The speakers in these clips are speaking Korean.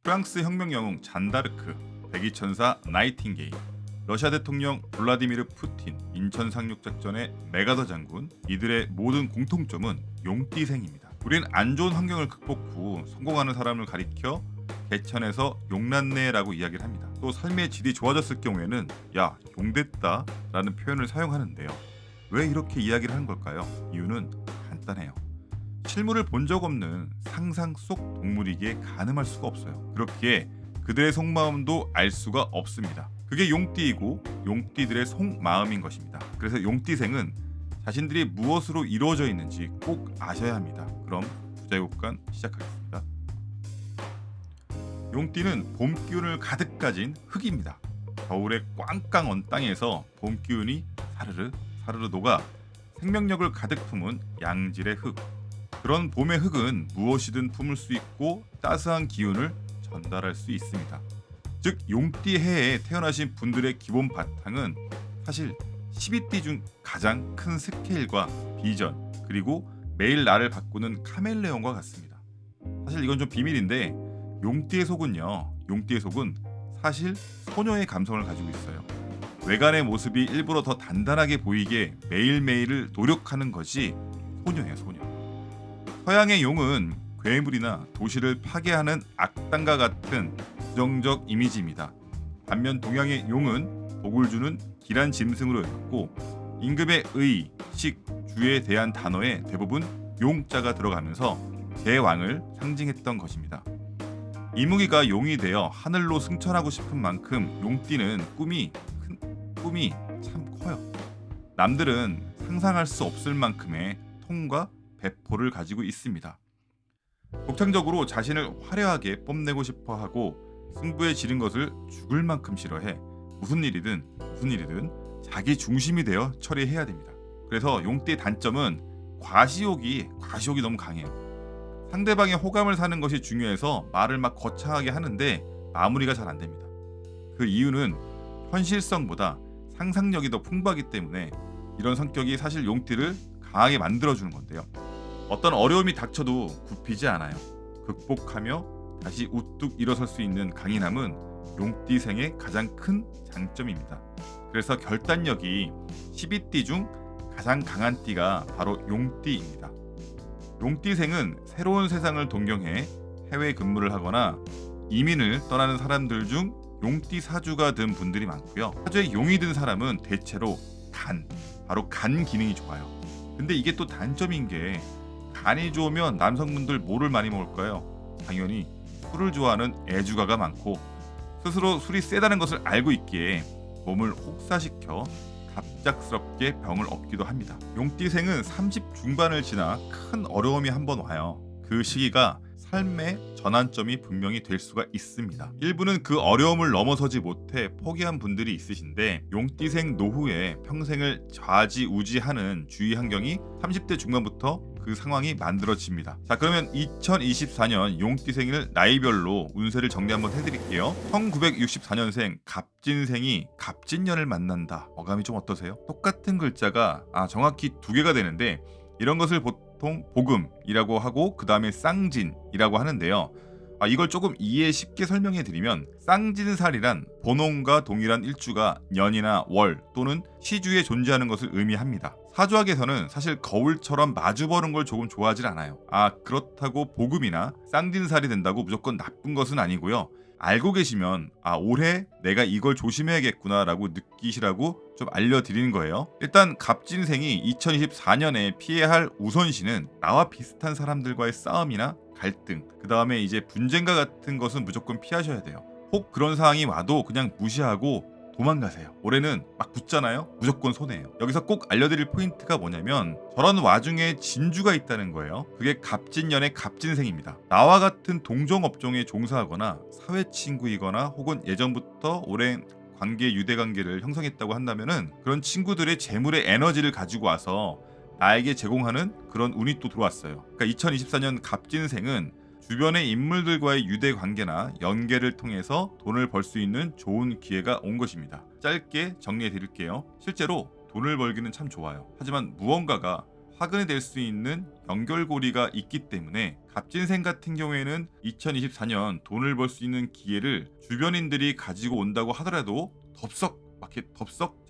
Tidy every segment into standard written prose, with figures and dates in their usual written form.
프랑스 혁명 영웅 잔다르크, 백의천사 나이팅게일, 러시아 대통령 블라디미르 푸틴, 인천 상륙작전의 메가더 장군, 이들의 모든 공통점은 용띠생입니다. 우린 안 좋은 환경을 극복 후 성공하는 사람을 가리켜 개천에서 용났네라고 이야기를 합니다. 또 삶의 질이 좋아졌을 경우에는 야 용됐다 라는 표현을 사용하는데요. 왜 이렇게 이야기를 하는 걸까요? 이유는 간단해요. 실물을 본 적 없는 상상 속 동물이기에 가늠할 수가 없어요. 그렇기에 그들의 속마음도 알 수가 없습니다. 그게 용띠이고 용띠들의 속마음인 것입니다. 그래서 용띠생은 자신들이 무엇으로 이루어져 있는지 꼭 아셔야 합니다. 그럼 부자유국간 시작하겠습니다. 용띠는 봄 기운을 가득 가진 흙입니다. 겨울에 꽝꽝 언 땅에서 봄 기운이 사르르 사르르 녹아 생명력을 가득 품은 양질의 흙. 그런 봄의 흙은 무엇이든 품을 수 있고 따스한 기운을 전달할 수 있습니다. 즉 용띠 해에 태어나신 분들의 기본 바탕은 사실 12띠 중 가장 큰 스케일과 비전, 그리고 매일 나를 바꾸는 카멜레온과 같습니다. 사실 이건 좀 비밀인데 용띠의 속은 사실 소녀의 감성을 가지고 있어요. 외관의 모습이 일부러 더 단단하게 보이게 매일매일을 노력하는 것이 소녀예요, 소녀. 서양의 용은 괴물이나 도시를 파괴하는 악당과 같은 부정적 이미지입니다. 반면 동양의 용은 복을 주는 길한 짐승으로 여겼고 임금의 의, 식, 주에 대한 단어에 대부분 용자가 들어가면서 제왕을 상징했던 것입니다. 이무기가 용이 되어 하늘로 승천하고 싶은 만큼 용띠는 꿈이 참 커요. 남들은 상상할 수 없을 만큼의 통과 배포를 가지고 있습니다. 독창적으로 자신을 화려하게 뽐내고 싶어하고 승부에 지른 것을 죽을 만큼 싫어해 무슨 일이든 자기 중심이 되어 처리해야 됩니다. 그래서 용띠의 단점은 과시욕이 너무 강해요. 상대방의 호감을 사는 것이 중요해서 말을 막 거창하게 하는데 마무리가 잘 안 됩니다. 그 이유는 현실성보다 상상력이 더 풍부하기 때문에 이런 성격이 사실 용띠를 강하게 만들어주는 건데요. 어떤 어려움이 닥쳐도 굽히지 않아요. 극복하며 다시 우뚝 일어설 수 있는 강인함은 용띠생의 가장 큰 장점입니다. 그래서 결단력이 12띠 중 가장 강한 띠가 바로 용띠입니다. 용띠생은 새로운 세상을 동경해 해외 근무를 하거나 이민을 떠나는 사람들 중 용띠 사주가 든 분들이 많고요. 사주에 용이 든 사람은 대체로 바로 간 기능이 좋아요. 근데 이게 또 단점인 게 간이 좋으면 남성분들 뭐를 많이 먹을까요? 당연히 술을 좋아하는 애주가가 많고 스스로 술이 세다는 것을 알고 있기에 몸을 혹사시켜 갑작스럽게 병을 얻기도 합니다. 용띠생은 30 중반을 지나 큰 어려움이 한번 와요. 그 시기가 삶의 전환점이 분명히 될 수가 있습니다. 일부는 그 어려움을 넘어서지 못해 포기한 분들이 있으신데 용띠생 노후에 평생을 좌지우지하는 주위 환경이 30대 중반부터 그 상황이 만들어집니다. 자, 그러면 2024년 용띠생일 나이별로 운세를 정리 한번 해드릴게요. 1964년생 갑진생이 갑진년을 만난다. 어감이 좀 어떠세요? 똑같은 글자가 정확히 두 개가 되는데 이런 것을 보통 복음이라고 하고 그 다음에 쌍진이라고 하는데요. 이걸 조금 이해 쉽게 설명해 드리면 쌍진살이란 본혼과 동일한 일주가 년이나 월 또는 시주에 존재하는 것을 의미합니다. 사주학에서는 사실 거울처럼 마주보는 걸 조금 좋아하질 않아요. 그렇다고 복음이나 쌍진살이 된다고 무조건 나쁜 것은 아니고요. 알고 계시면 올해 내가 이걸 조심해야겠구나 라고 느끼시라고 좀 알려드리는 거예요. 일단 갑진생이 2024년에 피해야 할 우선시는 나와 비슷한 사람들과의 싸움이나 갈등, 그 다음에 이제 분쟁과 같은 것은 무조건 피하셔야 돼요. 혹 그런 상황이 와도 그냥 무시하고 도망가세요. 올해는 막 붙잖아요? 무조건 손해예요. 여기서 꼭 알려드릴 포인트가 뭐냐면 저런 와중에 진주가 있다는 거예요. 그게 갑진년의 갑진생입니다. 나와 같은 동종업종에 종사하거나 사회친구이거나 혹은 예전부터 오랜 관계, 유대관계를 형성했다고 한다면은 그런 친구들의 재물의 에너지를 가지고 와서 나에게 제공하는 그런 운이 또 들어왔어요. 그러니까 2024년 갑진생은 주변의 인물들과의 유대 관계나 연계를 통해서 돈을 벌 수 있는 좋은 기회가 온 것입니다. 짧게 정리해 드릴게요. 실제로 돈을 벌기는 참 좋아요. 하지만 무언가가 화근이 될 수 있는 연결고리가 있기 때문에 갑진생 같은 경우에는 2024년 돈을 벌 수 있는 기회를 주변인들이 가지고 온다고 하더라도 덥석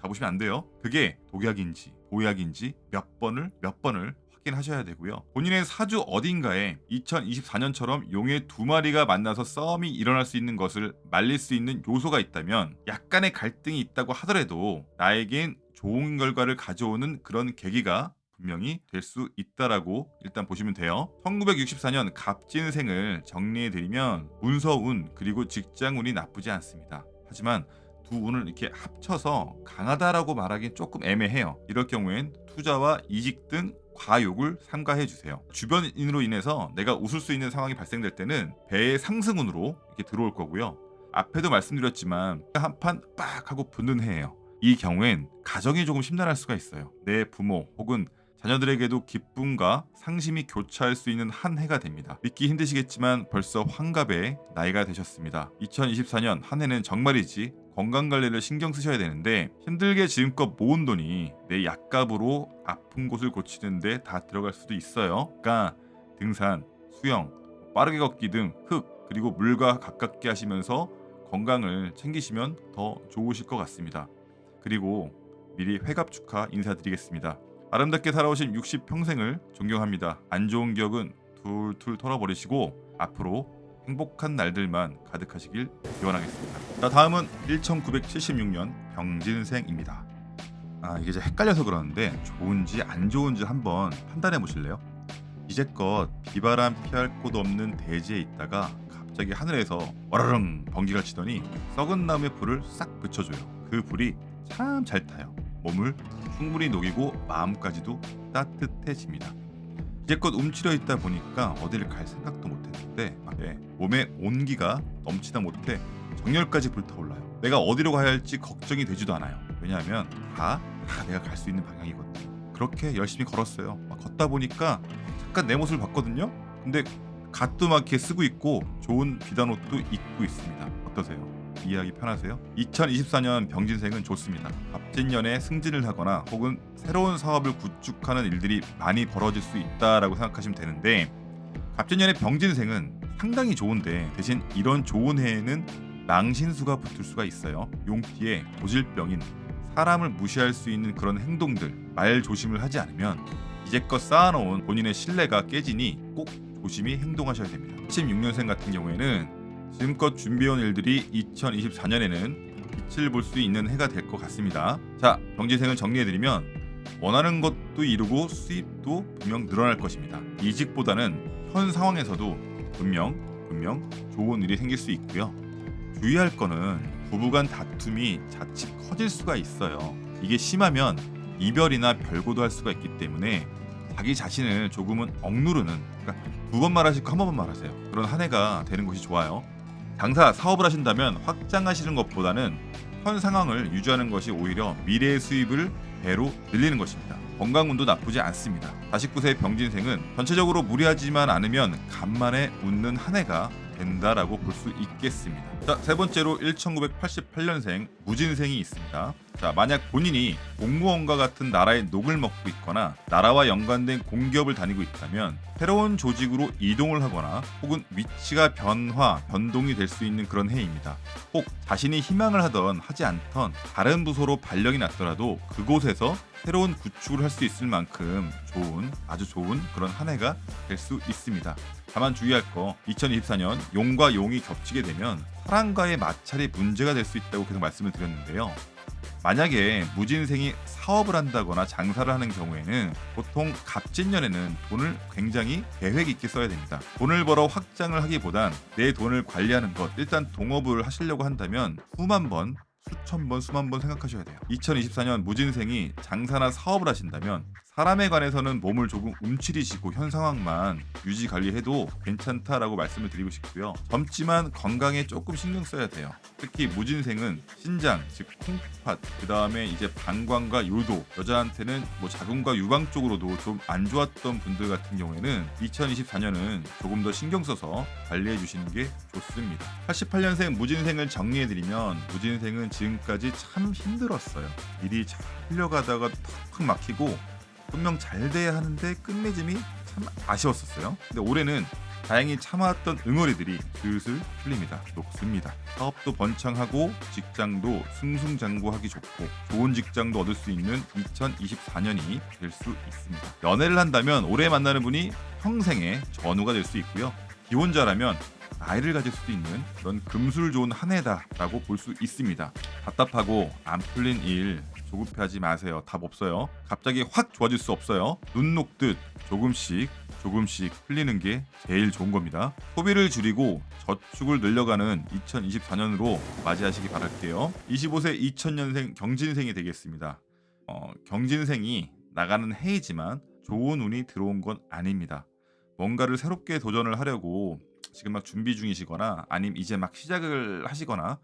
잡으시면 안 돼요. 그게 독약인지 보약인지 몇 번을 확인하셔야 되고요. 본인의 사주 어딘가에 2024년처럼 용의 두 마리가 만나서 싸움이 일어날 수 있는 것을 말릴 수 있는 요소가 있다면, 약간의 갈등이 있다고 하더라도 나에겐 좋은 결과를 가져오는 그런 계기가 분명히 될 수 있다라고 일단 보시면 돼요. 1964년 갑진생을 정리해드리면 문서운 그리고 직장운이 나쁘지 않습니다. 하지만 두 운을 이렇게 합쳐서 강하다라고 말하기는 조금 애매해요. 이럴 경우엔 투자와 이직 등 과욕을 삼가해 주세요. 주변인으로 인해서 내가 웃을 수 있는 상황이 발생될 때는 배의 상승운으로 이렇게 들어올 거고요. 앞에도 말씀드렸지만 한판 빡 하고 붙는 해예요. 이 경우엔 가정이 조금 심란할 수가 있어요. 내 부모 혹은 자녀들에게도 기쁨과 상심이 교차할 수 있는 한 해가 됩니다. 믿기 힘드시겠지만 벌써 환갑의 나이가 되셨습니다. 2024년 한 해는 정말이지 건강관리를 신경 쓰셔야 되는데, 힘들게 지금껏 모은 돈이 내 약값으로 아픈 곳을 고치는데 다 들어갈 수도 있어요. 그러니까 등산, 수영, 빠르게 걷기 등 흙 그리고 물과 가깝게 하시면서 건강을 챙기시면 더 좋으실 것 같습니다. 그리고 미리 회갑 축하 인사드리겠습니다. 아름답게 살아오신 60평생을 존경합니다. 안 좋은 기억은 툴툴 털어버리시고 앞으로 행복한 날들만 가득하시길 기원하겠습니다. 자, 다음은 1976년 병진생입니다. 이게 좀 헷갈려서 그러는데 좋은지 안 좋은지 한번 판단해 보실래요? 이제껏 비바람 피할 곳 없는 대지에 있다가 갑자기 하늘에서 와르릉 번개가 치더니 썩은 나무에 불을 싹 붙여줘요. 그 불이 참 잘 타요. 몸을 충분히 녹이고 마음까지도 따뜻해집니다. 이제껏 움츠려 있다 보니까 어디를 갈 생각도 못했는데 몸에 온기가 넘치다 못해 정열까지 불타올라요. 내가 어디로 가야 할지 걱정이 되지도 않아요. 왜냐하면 다 내가 갈 수 있는 방향이거든요. 그렇게 열심히 걸었어요. 걷다 보니까 잠깐 내 모습을 봤거든요. 근데 갓도 막 이렇게 쓰고 있고 좋은 비단 옷도 입고 있습니다. 어떠세요? 이해하기 편하세요? 2024년 병진생은 좋습니다. 갑진년에 승진을 하거나 혹은 새로운 사업을 구축하는 일들이 많이 벌어질 수 있다라고 생각하시면 되는데, 갑진년의 병진생은 상당히 좋은데 대신 이런 좋은 해에는 망신수가 붙을 수가 있어요. 용띠에 고질병인 사람을 무시할 수 있는 그런 행동들, 말 조심을 하지 않으면 이제껏 쌓아놓은 본인의 신뢰가 깨지니 꼭 조심히 행동하셔야 됩니다. 16년생 같은 경우에는 지금껏 준비해온 일들이 2024년에는 빛을 볼 수 있는 해가 될 것 같습니다. 자, 병진생을 정리해드리면 원하는 것도 이루고 수입도 분명 늘어날 것입니다. 이직보다는 현 상황에서도 분명 좋은 일이 생길 수 있고요. 주의할 거는 부부간 다툼이 자칫 커질 수가 있어요. 이게 심하면 이별이나 별거도 할 수가 있기 때문에 자기 자신을 조금은 억누르는, 그러니까 2번 말하시고 1번만 말하세요. 그런 한 해가 되는 것이 좋아요. 장사, 사업을 하신다면 확장하시는 것보다는 현 상황을 유지하는 것이 오히려 미래의 수입을 배로 늘리는 것입니다. 건강운도 나쁘지 않습니다. 49세의 병진생은 전체적으로 무리하지만 않으면 간만에 웃는 한 해가 된다라고 볼 수 있겠습니다. 자, 세 번째로 1988년생 무진생이 있습니다. 자, 만약 본인이 공무원과 같은 나라의 녹을 먹고 있거나 나라와 연관된 공기업을 다니고 있다면 새로운 조직으로 이동을 하거나 혹은 위치가 변동이 될 수 있는 그런 해입니다. 혹 자신이 희망을 하던 하지 않던 다른 부서로 발령이 났더라도 그곳에서 새로운 구축을 할 수 있을 만큼 아주 좋은 그런 한 해가 될 수 있습니다. 다만 주의할 거, 2024년 용과 용이 겹치게 되면 사랑과의 마찰이 문제가 될 수 있다고 계속 말씀을 드렸는데요. 만약에 무진생이 사업을 한다거나 장사를 하는 경우에는 보통 갑진년에는 돈을 굉장히 계획 있게 써야 됩니다. 돈을 벌어 확장을 하기보단 내 돈을 관리하는 것, 일단 동업을 하시려고 한다면 수만 번 수만 번 생각하셔야 돼요. 2024년 무진생이 장사나 사업을 하신다면 사람에 관해서는 몸을 조금 움츠리시고 현 상황만 유지 관리해도 괜찮다라고 말씀을 드리고 싶고요. 젊지만 건강에 조금 신경 써야 돼요. 특히 무진생은 신장, 즉 콩팥, 그 다음에 이제 방광과 요도, 여자한테는 자궁과 유방 쪽으로도 좀 안 좋았던 분들 같은 경우에는 2024년은 조금 더 신경 써서 관리해 주시는 게 좋습니다. 88년생 무진생을 정리해드리면 무진생은 지금까지 참 힘들었어요. 일이 잘 흘려가다가 턱 막히고 분명 잘 돼야 하는데 끝맺음이 참 아쉬웠었어요. 근데 올해는 다행히 참아왔던 응어리들이 슬슬 풀립니다. 녹습니다. 사업도 번창하고 직장도 승승장구하기 좋고 좋은 직장도 얻을 수 있는 2024년이 될 수 있습니다. 연애를 한다면 올해 만나는 분이 평생의 전우가 될 수 있고요. 기혼자라면 아이를 가질 수도 있는 그런 금술 좋은 한 해다라고 볼 수 있습니다. 답답하고 안 풀린 일 조급해하지 마세요. 답 없어요. 갑자기 확 좋아질 수 없어요. 눈 녹듯 조금씩 풀리는 게 제일 좋은 겁니다. 소비를 줄이고 저축을 늘려가는 2024년으로 맞이하시기 바랄게요. 25세 2000년생 경진생이 되겠습니다. 경진생이 나가는 해이지만 좋은 운이 들어온 건 아닙니다. 뭔가를 새롭게 도전을 하려고 지금 막 준비 중이시거나 아니면 이제 막 시작을 하시거나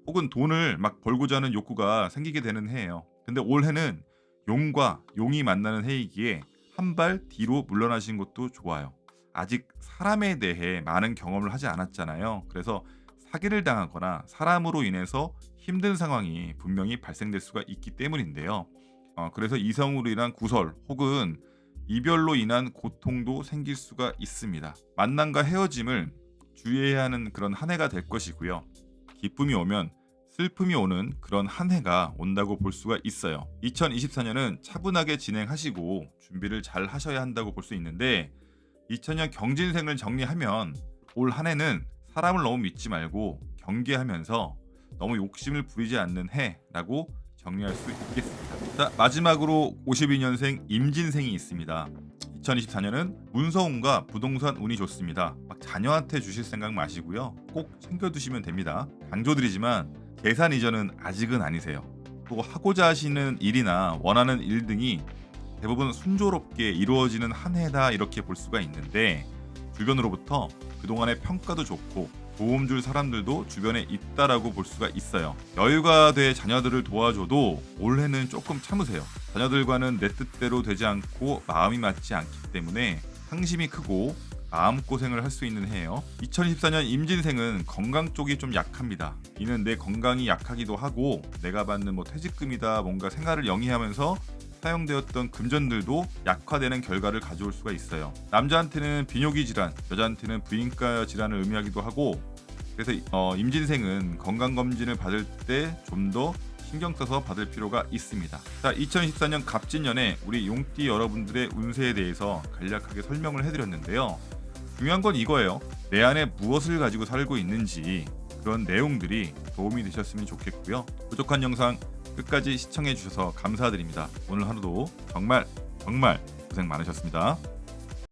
혹은 돈을 막 벌고자 하는 욕구가 생기게 되는 해예요. 근데 올해는 용과 용이 만나는 해이기에 한 발 뒤로 물러나신 것도 좋아요. 아직 사람에 대해 많은 경험을 하지 않았잖아요. 그래서 사기를 당하거나 사람으로 인해서 힘든 상황이 분명히 발생될 수가 있기 때문인데요. 그래서 이성으로 인한 구설 혹은 이별로 인한 고통도 생길 수가 있습니다. 만남과 헤어짐을 주의해야 하는 그런 한 해가 될 것이고요. 기쁨이 오면 슬픔이 오는 그런 한 해가 온다고 볼 수가 있어요. 2024년은 차분하게 진행하시고 준비를 잘 하셔야 한다고 볼 수 있는데 2000년 경진생을 정리하면 올 한 해는 사람을 너무 믿지 말고 경계하면서 너무 욕심을 부리지 않는 해라고 정리할 수 있겠습니다. 자, 마지막으로 52년생 임진생이 있습니다. 2024년은 문서운과 부동산 운이 좋습니다. 막 자녀한테 주실 생각 마시고요. 꼭 챙겨두시면 됩니다. 강조드리지만 계산 이전은 아직은 아니세요. 또 하고자 하시는 일이나 원하는 일 등이 대부분 순조롭게 이루어지는 한 해다 이렇게 볼 수가 있는데 주변으로부터 그동안의 평가도 좋고 도움 줄 사람들도 주변에 있다라고 볼 수가 있어요. 여유가 돼 자녀들을 도와줘도 올해는 조금 참으세요. 자녀들과는 내 뜻대로 되지 않고 마음이 맞지 않기 때문에 상심이 크고 마음고생을 할 수 있는 해예요. 2024년 임진생은 건강 쪽이 좀 약합니다. 이는 내 건강이 약하기도 하고 내가 받는 퇴직금이다 뭔가 생활을 영위하면서 사용되었던 금전들도 약화되는 결과를 가져올 수가 있어요. 남자한테는 비뇨기 질환, 여자한테는 부인과 질환을 의미하기도 하고 그래서 임진생은 건강검진을 받을 때 좀 더 신경 써서 받을 필요가 있습니다. 자, 2024년 갑진년에 우리 용띠 여러분들의 운세에 대해서 간략하게 설명을 해드렸는데요. 중요한 건 이거예요. 내 안에 무엇을 가지고 살고 있는지 그런 내용들이 도움이 되셨으면 좋겠고요. 부족한 영상 끝까지 시청해 주셔서 감사드립니다. 오늘 하루도 정말 고생 많으셨습니다.